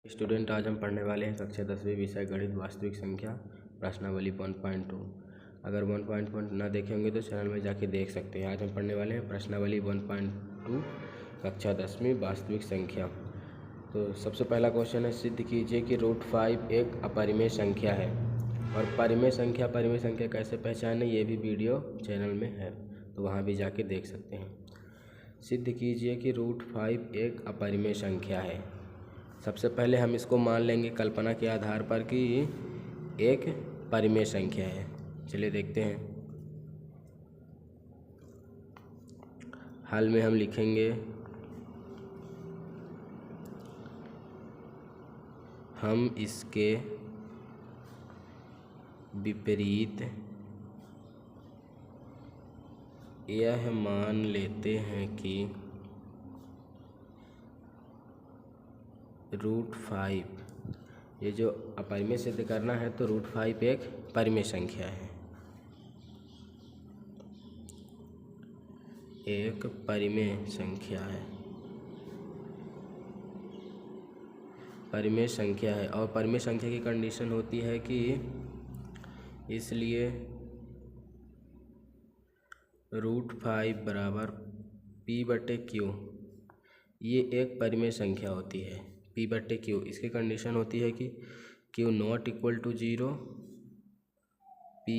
Student, आज हम पढ़ने वाले हैं कक्षा 10वीं विषय गणित वास्तविक संख्या प्रश्नावली 1.2। अगर 1.1 ना देखे होंगे तो चैनल में जाके देख सकते हैं। आज हम पढ़ने वाले हैं प्रश्नावली 1.2 कक्षा 10वीं वास्तविक संख्या। तो सबसे पहला क्वेश्चन है, सिद्ध कीजिए कि √5 एक अपरिमेय संख्या है। और परिमेय संख्या कैसे पहचानें, ये भी वीडियो चैनल में है, तो वहाँ भी जाके देख सकते हैं। सिद्ध कीजिए कि √5 एक अपरिमेय संख्या है। सबसे पहले हम इसको मान लेंगे कल्पना के आधार पर कि एक परिमेय संख्या है। चलिए देखते हैं। हल में हम लिखेंगे, हम इसके विपरीत यह मान लेते हैं कि √5, ये जो अपरिमेय सिद्ध करना है तो √5 एक परिमेय संख्या है, एक परिमेय संख्या है, परिमेय संख्या है। और परिमेय संख्या की कंडीशन होती है कि इसलिए √5 बराबर P/Q, ये एक परिमेय संख्या होती है। P/Q इसकी कंडीशन होती है कि Q not equal to 0, P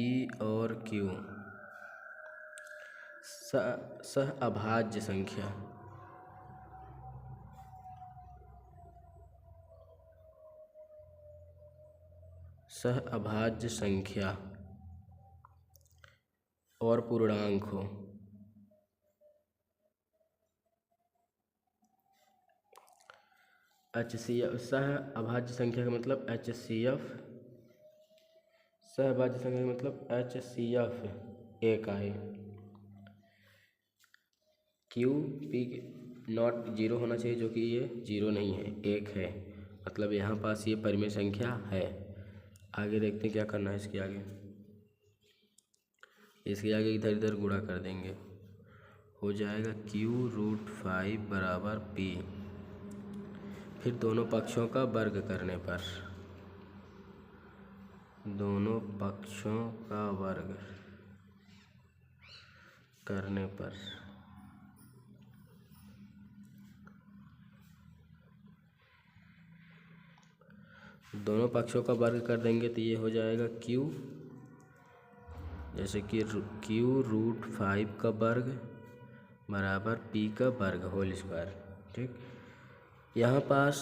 और Q सहअभाज्य संख्या, सहअभाज्य संख्या और पूर्णांक हो। HCF सहअभाज्य संख्या का मतलब HCF, सहअभाज्य संख्या का मतलब HCF एक आए। Q P नॉट 0 होना चाहिए, जो कि ये 0 नहीं है, एक है, मतलब यहाँ पास ये परिमेय संख्या है। आगे देखते हैं क्या करना है। इसके आगे इधर इधर गुणा कर देंगे, हो जाएगा Q√5 बराबर P। फिर दोनों पक्षों का वर्ग करने पर, दोनों पक्षों का वर्ग करने पर दोनों पक्षों का वर्ग कर देंगे तो ये हो जाएगा Q, जैसे कि Q√5 का वर्ग बराबर P का वर्ग होल स्क्वायर। ठीक, यहाँ पास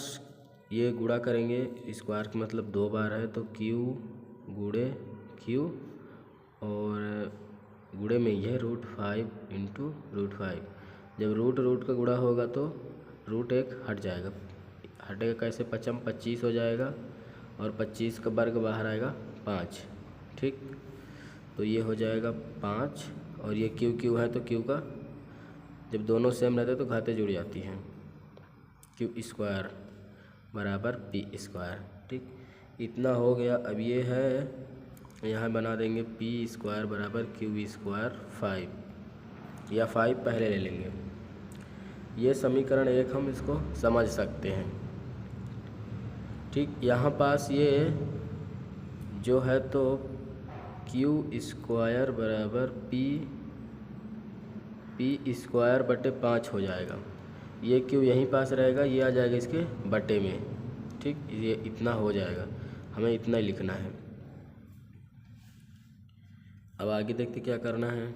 ये गुणा करेंगे, स्क्वायर का मतलब 2 बार है, तो Q गुणे Q और गुणे में यह √5 इंटू √5। जब रूट का गुणा होगा तो रूट एक हट जाएगा, हटेगा कैसे, 25 हो जाएगा और 25 का वर्ग बाहर आएगा 5। ठीक, तो ये हो जाएगा 5 और ये Q है तो Q का जब दोनों सेम रहते तो घातें जुड़ जाती हैं। Q² बराबर P²। ठीक, इतना हो गया। अब ये है, यहाँ बना देंगे P² बराबर Q² 5, या 5 पहले ले लेंगे। ये समीकरण 1 हम इसको समझ सकते हैं। ठीक, यहाँ पास ये जो है तो Q² बराबर P²/5 हो जाएगा। ये Q यहीं पास रहेगा, ये आ जाएगा इसके बटे में। ठीक, ये इतना हो जाएगा, हमें इतना ही लिखना है। अब आगे देखते क्या करना है।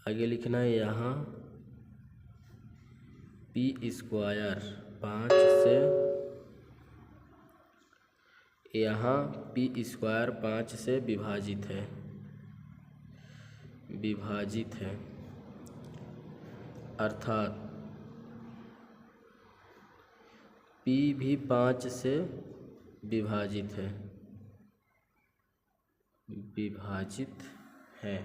आगे लिखना है यहाँ P²5 से, यहाँ P² 5 से विभाजित है, अर्थात P भी 5 से विभाजित है।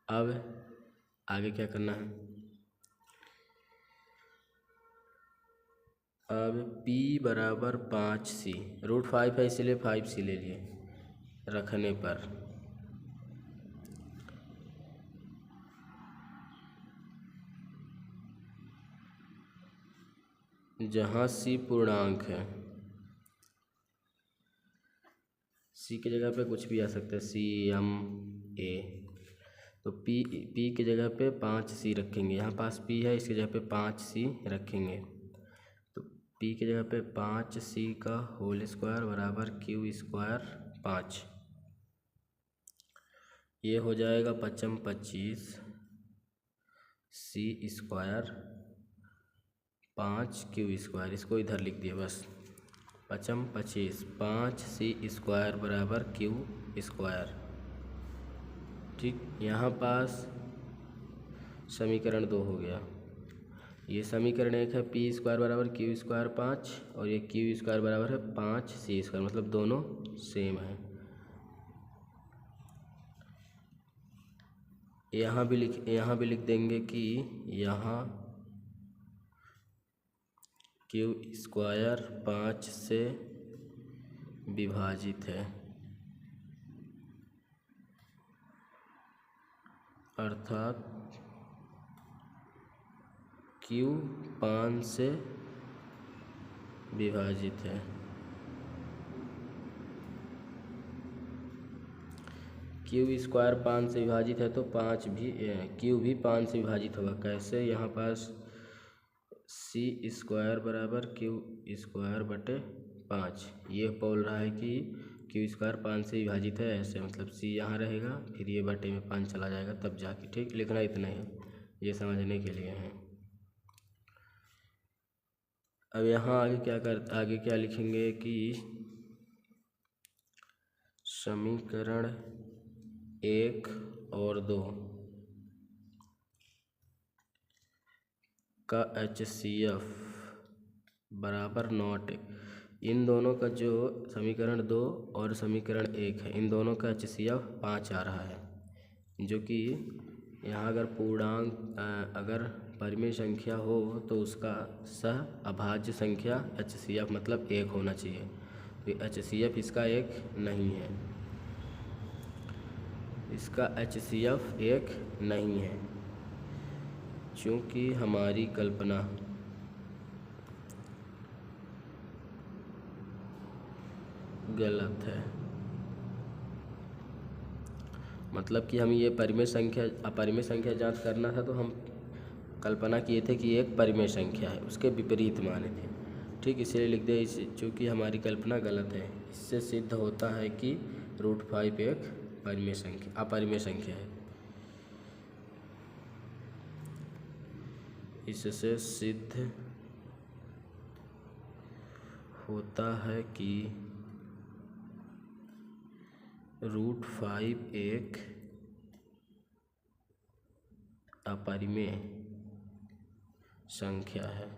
अब आगे क्या करना है। अब P बराबर 5C, √5 है इसलिए 5C ले लिए, रखने पर जहाँ सी पूर्णांक है, सी की जगह पे कुछ भी आ सकता है, सी एम ए, तो पी की जगह पे 5C रखेंगे। यहाँ पास पी है, इसकी जगह पे 5C रखेंगे, तो पी की जगह पे 5C का होल स्क्वायर बराबर क्यू स्क्वायर 5। ये हो जाएगा 5 25 C स्क्वायर 5 क्यू स्क्वायर, इसको इधर लिख दिया बस। 5 25 5C स्क्वायर बराबर क्यू स्क्वायर। ठीक, यहाँ पास समीकरण 2 हो गया। ये समीकरण 1 है, पी स्क्वायर बराबर क्यू स्क्वायर 5, और ये क्यू स्क्वायर बराबर है 5C स्क्वायर, मतलब दोनों सेम है। यहाँ भी लिख देंगे कि यहाँ क्यू स्क्वायर 5 से विभाजित है, अर्थात क्यू 5 से विभाजित है। क्यू स्क्वायर 5 से विभाजित है तो क्यू भी 5 से विभाजित होगा। कैसे? यहाँ पास सी स्क्वायर बराबर क्यू स्क्वायर बटे 5, ये बोल रहा है कि क्यू स्क्वायर 5 से विभाजित है, ऐसे मतलब सी यहाँ रहेगा, फिर ये बटे में 5 चला जाएगा तब जाके। ठीक, लिखना इतना ही, ये समझने के लिए है। अब यहाँ आगे क्या लिखेंगे कि समीकरण 1 और 2 का HCF बराबर नॉट, इन दोनों का जो समीकरण 2 और समीकरण 1 है, इन दोनों का HCF 5 आ रहा है, जो कि यहाँ अगर पूर्णांक अगर परिमेय संख्या हो तो उसका सह अभाज्य संख्या HCF मतलब 1 होना चाहिए, तो HCF इसका 1 नहीं है, इसका HCF 1 नहीं है, चूँकि हमारी कल्पना गलत है। मतलब कि हम ये अपरिमेय संख्या जांच करना था, तो हम कल्पना किए थे कि एक परिमेय संख्या है, उसके विपरीत माने थे। ठीक, इसलिए लिख दे चूँकि हमारी कल्पना गलत है। इससे सिद्ध होता है कि √5 एक अपरिमेय संख्या है। इससे सिद्ध होता है कि √5 एक अपरिमेय संख्या है।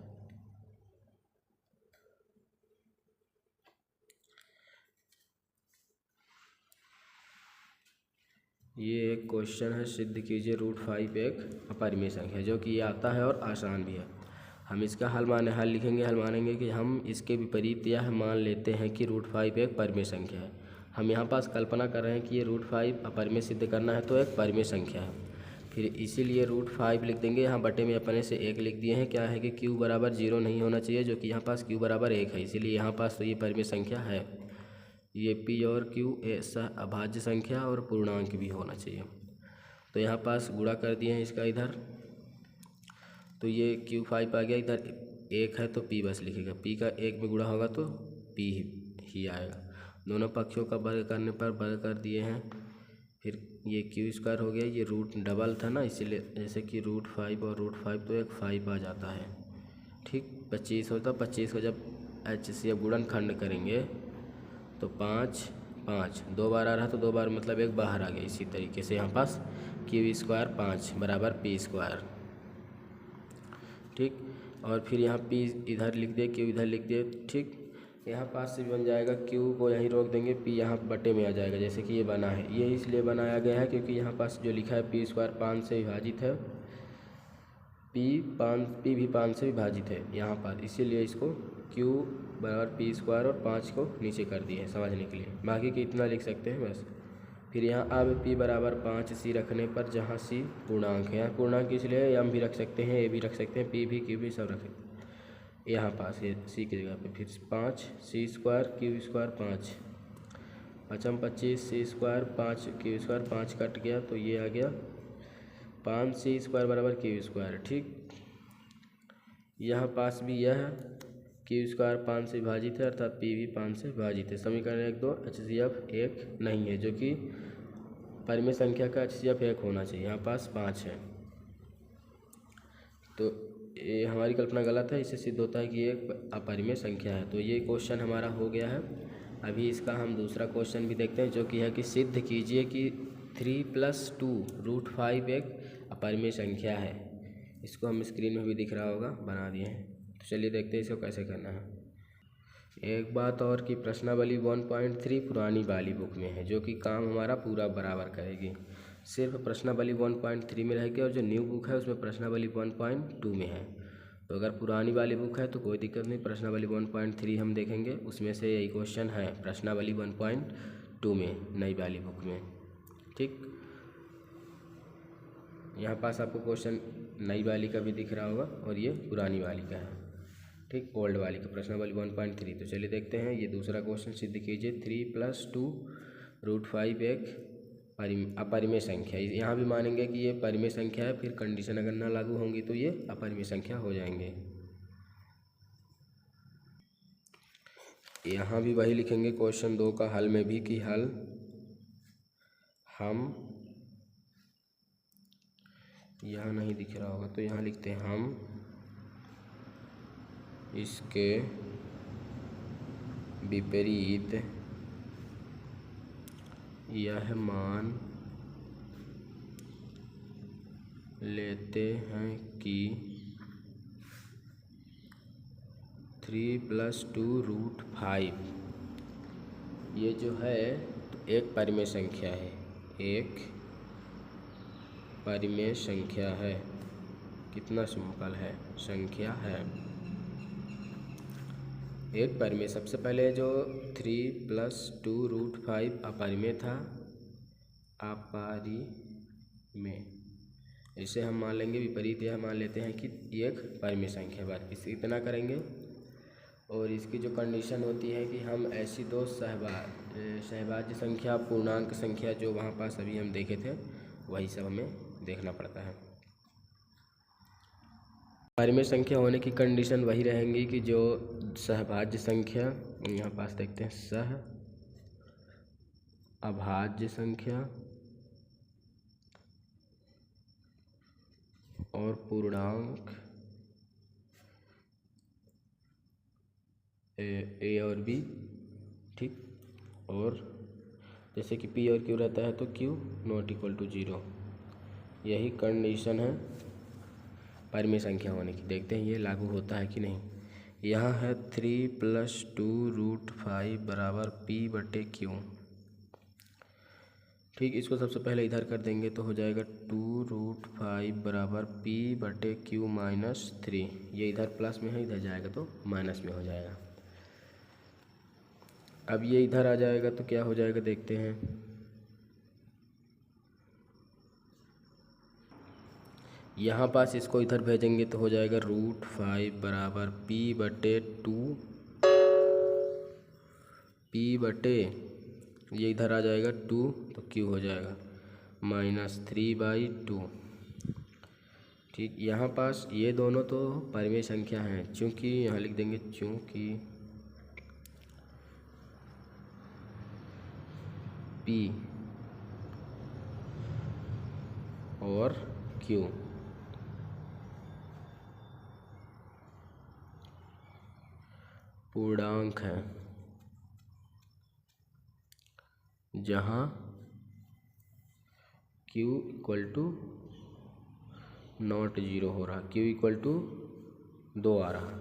ये एक क्वेश्चन है, सिद्ध कीजिए √5 एक अपरिमेय संख्या, जो कि ये आता है और आसान भी है। हम इसका हल मानेंगे कि हम इसके विपरीत यह मान लेते हैं कि √5 एक परिमेय संख्या है। हम यहाँ पास कल्पना कर रहे हैं कि ये √5 अपरिमेय सिद्ध करना है, तो एक परिमेय संख्या है, फिर इसीलिए √5 लिख देंगे। यहाँ बटे में अपने से 1 लिख दिए हैं। क्या है कि q बराबर 0 नहीं होना चाहिए, जो कि यहाँ पास q बराबर 1 है, इसीलिए यहाँ पास तो ये परिमेय संख्या है। ये p और q ऐसा अभाज्य संख्या और पूर्णांक भी होना चाहिए। तो यहाँ पास गुणा कर दिए हैं इसका इधर, तो ये q5 आ गया, इधर 1 है तो p बस लिखेगा, p का 1 में गुणा होगा तो p ही आएगा। दोनों पक्षों का वर्ग करने पर वर्ग कर दिए हैं, फिर ये क्यू स्क्वायर हो गया, ये रूट डबल था ना, इसीलिए जैसे कि √5 और √5 तो एक 5 आ जाता है। ठीक, 25 होता, 25 को जब HCF गुणनखंड करेंगे तो 5 5 2 बार आ रहा, तो 2 बार मतलब 1 बाहर आ गया। इसी तरीके से यहाँ पास क्यू स्क्वायर 5 बराबर p स्क्वायर। ठीक, और फिर यहाँ p इधर लिख दिए, q इधर लिख दिए। ठीक, यहाँ पास से बन जाएगा, q को यहीं रोक देंगे, p यहाँ बटे में आ जाएगा, जैसे कि ये बना है। ये इसलिए बनाया गया है क्योंकि यहाँ पास जो लिखा है p स्क्वायर 5 से विभाजित है, p भी 5 से विभाजित है यहाँ पर, इसीलिए इसको q बराबर p स्क्वायर और 5 को नीचे कर दिए हैं समझने के लिए। बाकी की इतना लिख सकते हैं बस। फिर यहाँ अब p बराबर 5c रखने पर, जहाँ c पूर्णांक है, यहाँ पूर्णांक इसलिए m भी रख सकते हैं, a भी रख सकते हैं, p भी q भी सब रख सकते हैं। यहाँ पास ये सी की जगह पे फिर 5 सी स्क्वायर क्यू स्क्वायर 5 5 25 सी स्क्वायर 5 क्यू स्क्वायर 5 कट गया तो ये आ गया 5 सी स्क्वायर बराबर क्यू स्क्वायर। ठीक, यहाँ पास भी यह क्यू स्क्वायर 5 से विभाजित है अर्थात पी भी 5 से विभाजित है। समीकरण 1 2 HCF 1 नहीं है, जो कि परिमेय संख्या का HCF 1 होना चाहिए। यहाँ पास 5 है तो ये हमारी कल्पना गलत है, इससे सिद्ध होता है कि ये एक अपरिमेय संख्या है। तो ये क्वेश्चन हमारा हो गया है। अभी इसका हम दूसरा क्वेश्चन भी देखते हैं, जो कि है कि सिद्ध कीजिए कि 3 + 2√5 एक अपरिमेय संख्या है। इसको हम स्क्रीन में भी दिख रहा होगा, बना दिए हैं। तो चलिए देखते हैं इसको कैसे करना है। एक बात और कि प्रश्नावली 1.3 पुरानी वाली बुक में है, जो कि काम हमारा पूरा बराबर करेगी। सिर्फ प्रश्नावली 1.3 में रहेगी और जो न्यू बुक है उसमें प्रश्नावली 1.2 में है। तो अगर पुरानी वाली बुक है तो कोई दिक्कत नहीं, प्रश्नावली 1.3 हम देखेंगे, उसमें से यही क्वेश्चन है प्रश्नावली 1.2 में, नई वाली बुक में। ठीक, यहाँ पास आपको क्वेश्चन नई वाली का भी दिख रहा होगा और ये पुरानी वाली का है। ठीक, ओल्ड वाली का प्रश्नावली 1.3। तो चलिए देखते हैं, ये दूसरा क्वेश्चन सिद्ध कीजिए 3 + 2√5 एक अपरिमेय संख्या। यहाँ भी मानेंगे कि ये परिमेय संख्या है, फिर कंडीशन अगर ना लागू होंगी तो ये अपरिमेय संख्या हो जाएंगे। यहाँ भी वही लिखेंगे क्वेश्चन 2 का हल में भी कि हल हम, यहाँ नहीं दिख रहा होगा तो यहाँ लिखते हैं हम इसके विपरीत यह मान लेते हैं कि 3 + 2√5 ये जो है तो एक परिमेय संख्या है, एक परिमेय संख्या है। कितना सिंपल है, संख्या है एक परिमेय। सबसे पहले जो 3 + 2√5 अपरिमेय था, अपरिमेय, इसे हम मान लेंगे विपरीत, यह मान लेते हैं कि एक परिमेय संख्या। बात इस इतना करेंगे और इसकी जो कंडीशन होती है कि हम ऐसी दो सहभाज्य संख्या, पूर्णांक संख्या जो वहाँ पास अभी हम देखे थे वही सब हमें देखना पड़ता है। परिमेय संख्या होने की कंडीशन वही रहेंगी कि जो सहभाज्य संख्या, यहाँ पास देखते हैं सह अभाज्य संख्या और पूर्णांक ए और बी। ठीक, और जैसे कि पी और क्यू रहता है तो क्यू ≠ 0, यही कंडीशन है परिमेय संख्या होने की। देखते हैं ये लागू होता है कि नहीं। यहाँ है 3 + 2√5 बराबर P/Q। ठीक, इसको सबसे पहले इधर कर देंगे तो हो जाएगा 2√5 बराबर P/Q - 3। ये इधर प्लस में है, इधर जाएगा तो माइनस में हो जाएगा। अब ये इधर आ जाएगा तो क्या हो जाएगा देखते हैं। यहाँ पास इसको इधर भेजेंगे तो हो जाएगा √5 बराबर P/2 ये इधर आ जाएगा 2 तो Q हो जाएगा -3/2। ठीक, यहाँ पास ये दोनों तो परिमेय संख्या हैं, चूँकि यहाँ लिख देंगे चूँकि P और Q पूर्णांक है, जहाँ Q = नॉट 0 हो रहा, Q = 2 आ रहा,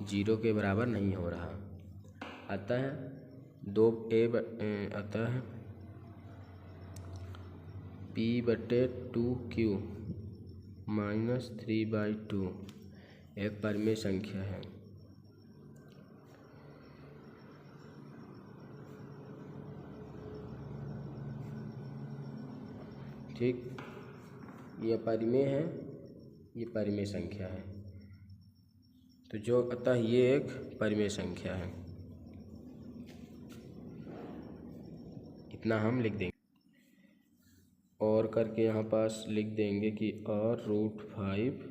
0 के बराबर नहीं हो रहा। अतः अतः P/2Q -3/2 एक परिमेय संख्या है। ठीक, ये परिमेय है, ये परिमेय संख्या है। तो जो अतः ये एक परिमेय संख्या है। इतना हम लिख देंगे और करके यहाँ पास लिख देंगे कि और √5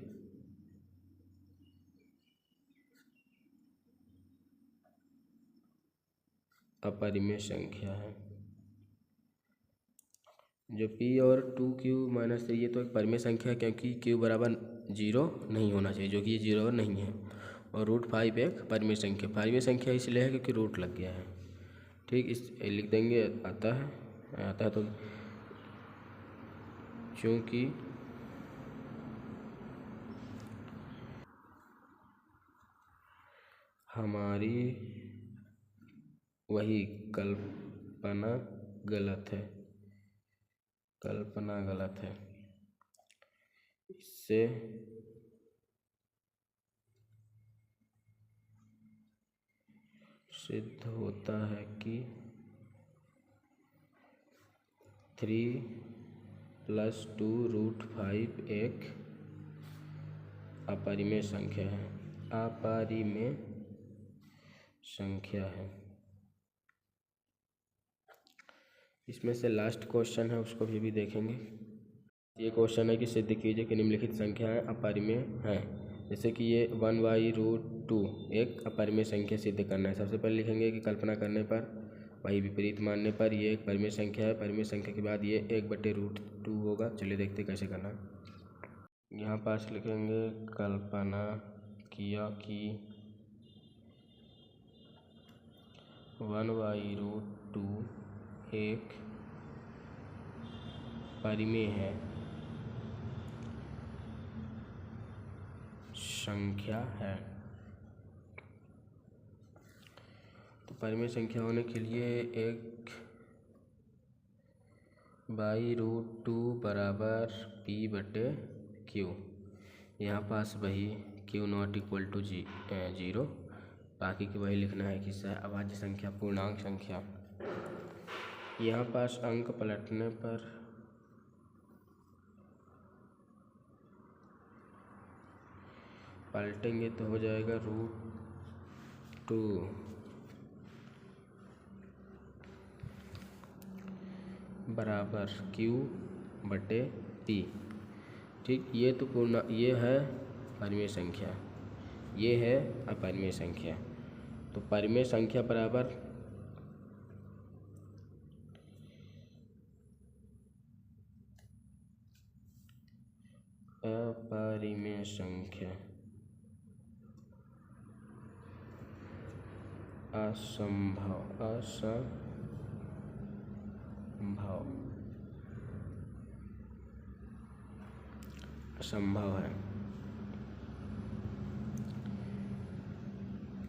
अपरिमेय संख्या है। जो p और 2q - 3 ये तो एक परिमेय संख्या है, क्योंकि q बराबर 0 नहीं होना चाहिए, जो कि ये 0 नहीं है। और √5 एक परिमेय संख्या, परिमेय संख्या इसलिए है क्योंकि रूट लग गया है। ठीक, इस लिख देंगे आता है तो चूँकि हमारी वही कल्पना गलत है, इससे सिद्ध होता है कि 3 + 2 √5 एक अपरिमेय संख्या है। इसमें से लास्ट क्वेश्चन है, उसको भी देखेंगे। ये क्वेश्चन है कि सिद्ध कीजिए कि निम्नलिखित संख्याएं अपरिमेय हैं। जैसे कि ये 1/√2 एक अपरिमेय संख्या सिद्ध करना है। सबसे पहले लिखेंगे कि कल्पना करने पर, वही विपरीत मानने पर ये एक परिमेय संख्या है। परिमेय संख्या के बाद ये 1/√2 होगा। चलिए देखते कैसे करना है। यहाँ पास लिखेंगे कल्पना किया कि 1/√2 एक परिमेय संख्या है। तो परिमेय संख्या होने के लिए 1/√2 बराबर p/q। यहाँ पास वही q ≠ 0, बाकी की वही लिखना है कि अभाज्य संख्या, पूर्णांक संख्या। यहाँ पास अंक पलटने पर पलटेंगे तो हो जाएगा √2 बराबर q/p। ठीक, ये तो ये है परिमेय संख्या, ये है अपरिमेय संख्या। तो परिमेय संख्या बराबर अपरिमेय संख्या असंभव है।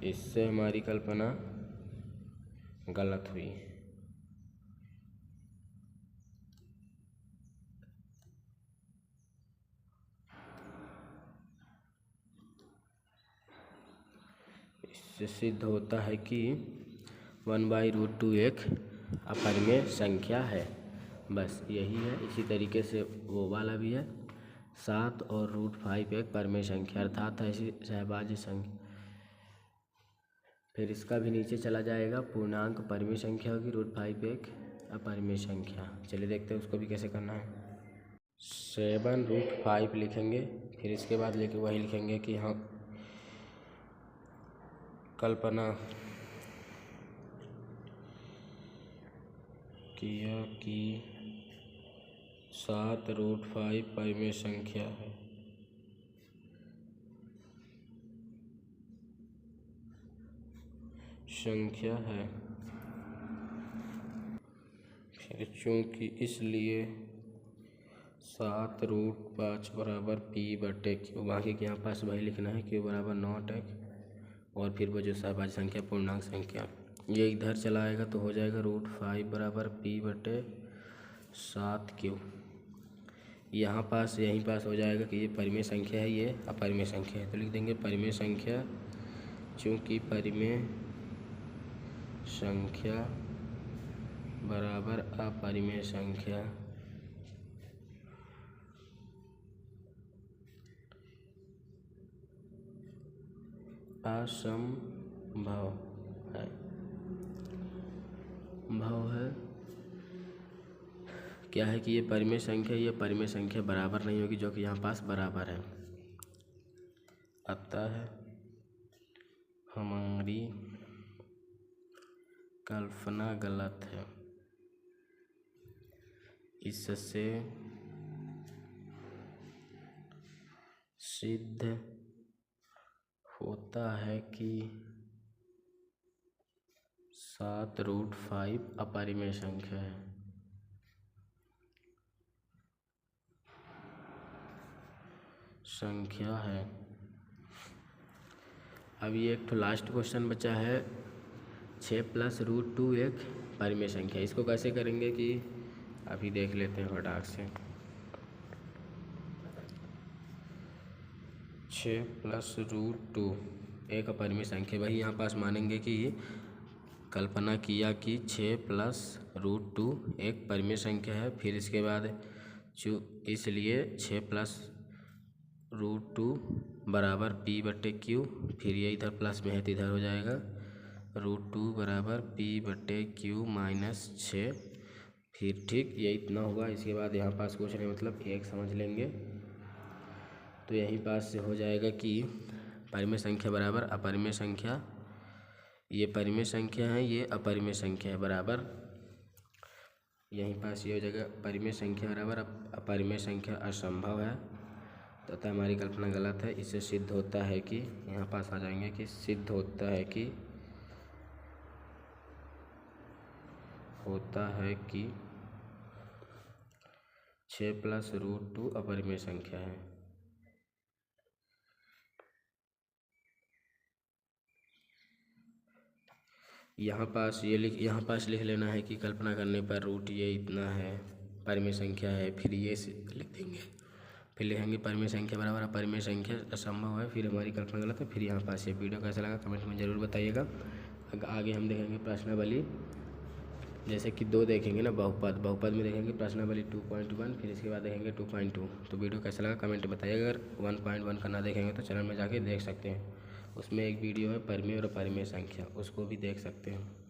इससे हमारी कल्पना गलत हुई। इससे सिद्ध होता है कि 1/√2 एक अपरिमेय संख्या है। बस यही है। इसी तरीके से वो वाला भी है, 7 और √5 एक परिमेय संख्या, अर्थात ऐसी सहभाज्य संख्या। फिर इसका भी नीचे चला जाएगा, पूर्णांक परिमेय संख्या होगी, √5 एक अपरिमेय संख्या। चलिए देखते हैं उसको भी कैसे करना है। 7√5 लिखेंगे, फिर इसके बाद लेके वही लिखेंगे कि हाँ कल्पना किया कि 7√5 परिमेय संख्या है। फिर चूँकि इसलिए 7√5 बराबर p/q। बाकी के यहाँ पास वही लिखना है, q बराबर नॉट x, और फिर वो जो सहभाज्य संख्या, पूर्णांक संख्या, ये इधर चला आएगा तो हो जाएगा √5 बराबर p/7q। यहाँ पास यहीं पास हो जाएगा कि ये परिमेय संख्या है, ये अपरिमेय संख्या है। तो लिख देंगे परिमेय संख्या, चूँकि परिमेय संख्या बराबर अपरिमेय संख्या, असंभव है। भाव है क्या है कि ये परिमेय संख्या बराबर नहीं होगी, जो कि यहाँ पास बराबर है। अतः हमारी कल्पना गलत है। इससे सिद्ध होता है कि 7√5 अपरिमेय संख्या है। अब ये एक तो लास्ट क्वेश्चन बचा है, 6 + √2 एक परिमेय संख्या। इसको कैसे करेंगे कि अभी देख लेते हैं फटाक से। 6 + √2 एक अपरिमेय संख्या। वही यहाँ पास मानेंगे कि कल्पना किया कि 6 + √2 एक परिमेय संख्या है। फिर इसके बाद इसलिए 6 + √2 बराबर P/Q। फिर ये इधर प्लस में है तो इधर हो जाएगा √2 बराबर P/Q - 6। फिर ठीक ये इतना हुआ। इसके बाद यहाँ पास कुछ नहीं, मतलब एक समझ लेंगे तो यहीं पास से हो जाएगा कि परिमेय संख्या बराबर अपरिमेय संख्या। ये परिमेय संख्या है, ये अपरिमेय संख्या है बराबर। यहीं पास ये हो जाएगा परिमेय संख्या बराबर अपरिमेय संख्या असंभव है, तथा हमारी कल्पना गलत है। इससे सिद्ध होता है कि यहाँ पास आ जाएंगे कि सिद्ध होता है कि 6 + √2 अपरिमेय संख्या है। यहाँ पास लिख लेना है कि कल्पना करने पर रूट ये इतना है, परिमेय संख्या है। फिर ये लिख देंगे, फिर लिखेंगे परिमेय संख्या बराबर अपरिमेय संख्या असंभव है। फिर हमारी कल्पना गलत है। फिर यहाँ पास ये वीडियो कैसा लगा कमेंट में ज़रूर बताइएगा। आगे हम देखेंगे प्रश्नावली, जैसे कि 2 देखेंगे ना, बहुपद में देखेंगे प्रश्नावली 2.1। फिर इसके बाद देखेंगे 2.2। तो वीडियो कैसा लगा कमेंट में बताइएगा। अगर 1.1 का ना देखेंगे तो चैनल में जाके देख सकते हैं, उसमें एक वीडियो है परिमेय और अपरिमेय संख्या, उसको भी देख सकते हैं।